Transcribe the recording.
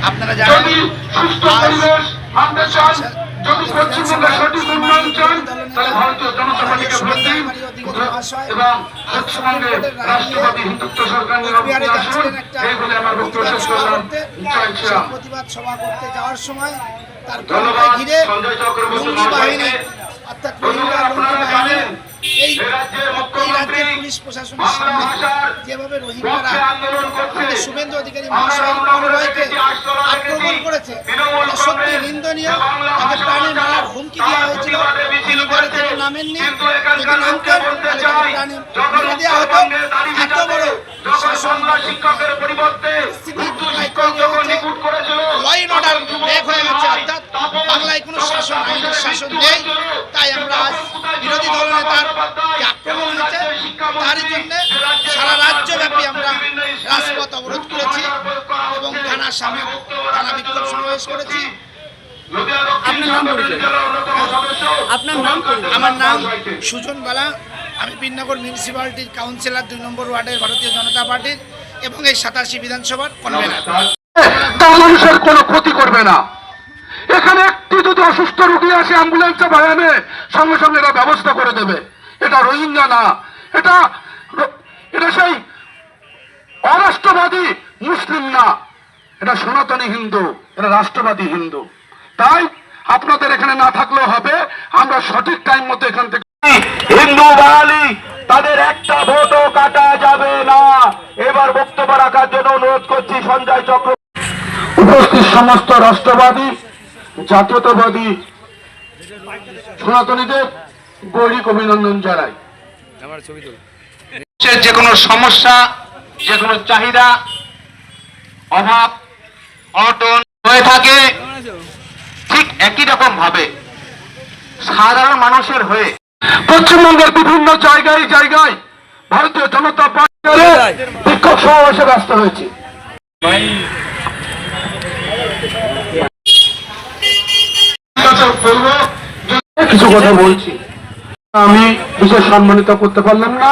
আপনারা জানেন সুস্থ পরিবেশ আনতে চান, যদি পশ্চিমবঙ্গের সঠিক উন্নয়ন চান, তাহলে ভারতীয় জনতা পার্টিকে ভোট দিন এবং পশ্চিমবঙ্গে রাষ্ট্রবাদী হিন্দুত্ব সরকার নিয়ে আসুন। এই বলে আমার বক্তব্য শেষ করলাম। জয় শ্রীরাম। প্রতিবাদ সভা করতে যাওয়ার সময় তার ধন্যবাদ ঘিরে সঞ্জয় চক্রবর্তী লুঙ্গি বাহিনী মহাশয়কে। অর্থাৎ বন্ধুরা, আপনারা জানেন এই রাজ্যের পুলিশ প্রশাসনের সামনে যেভাবে রোহিঙ্গারা আমাদের শুভেন্দু অধিকারী মহাশয় কনভয়কে আক্রমণ করেছে, এটা সত্যি নিন্দনীয়। তাকে প্রাণে মারার হুমকি দেওয়া হয়েছিল, তিনি গাড়ি থেকে নামেননি। যদি নামতেন তাহলে তাকে প্রাণে মেরে দেওয়া হতো। এত বড় শাসন শিক্ষকের পরিবর্তে ল অ্যান্ড অর্ডার ব্রেক হয়ে গেছে, অর্থাৎ বাংলায় কোনো শাসন আইনের শাসন নেই। তাই আমরা আজ বিরোধী দলনেতার যে আক্রমণ হয়েছে তারই জন্য সারা রাজ্যব্যাপী আমরা রাজপথ অবরোধ করেছি এবং থানার সামনে থানা বিক্ষোভ সমাবেশ করেছি। আমার নাম সুজন বালা, আমি বিনগর মিউনিসিপ্যালিটির কাউন্সিলর 2 নম্বর ওয়ার্ডের ভারতীয় জনতা পার্টির এবং এই 87 বিধানসভার কনভেনার। মানুষের কোনো ক্ষতি করবে না। এখানে একটি যদি অসুস্থ রোগী আসে অ্যাম্বুলেন্সে ভাড়ানে সঙ্গে সঙ্গে এরা ব্যবস্থা করে দেবে। এটা রোহিঙ্গা না, এটা সেই অরাষ্ট্রবাদী মুসলিম না, এটা সনাতনী হিন্দু, এটা রাষ্ট্রবাদী হিন্দু। তাই আপনাদের এখানে না থাকলেও হবে, আমরা সঠিক টাইম মতো এখান থেকে হিন্দু বাঙালি তাদের একটা ভোটও কাটা যাবে না। এবার বক্তব্য রাখার জন্য অনুরোধ করছি সঞ্জয় চক্রবর্তী। উপস্থিত সমস্ত রাষ্ট্রবাদী জাতীয়তাবাদী সনাতনীদের গৌরিক অভিনন্দন জানাই। যে কোনো সমস্যা, যে কোনো চাহিদা, অভাব অনটন হয়ে থাকে, ঠিক একই রকম ভাবে সাধারণ মানুষের হয়ে পশ্চিমবঙ্গের বিভিন্ন জায়গায় জায়গায় ভারতীয় জনতা পার্টির বিক্ষোভ সমাবেশে ব্যস্ত হয়েছে। কিছু কথা বলছি, আমি বিশেষ সম্মানিত করতে পারলাম না।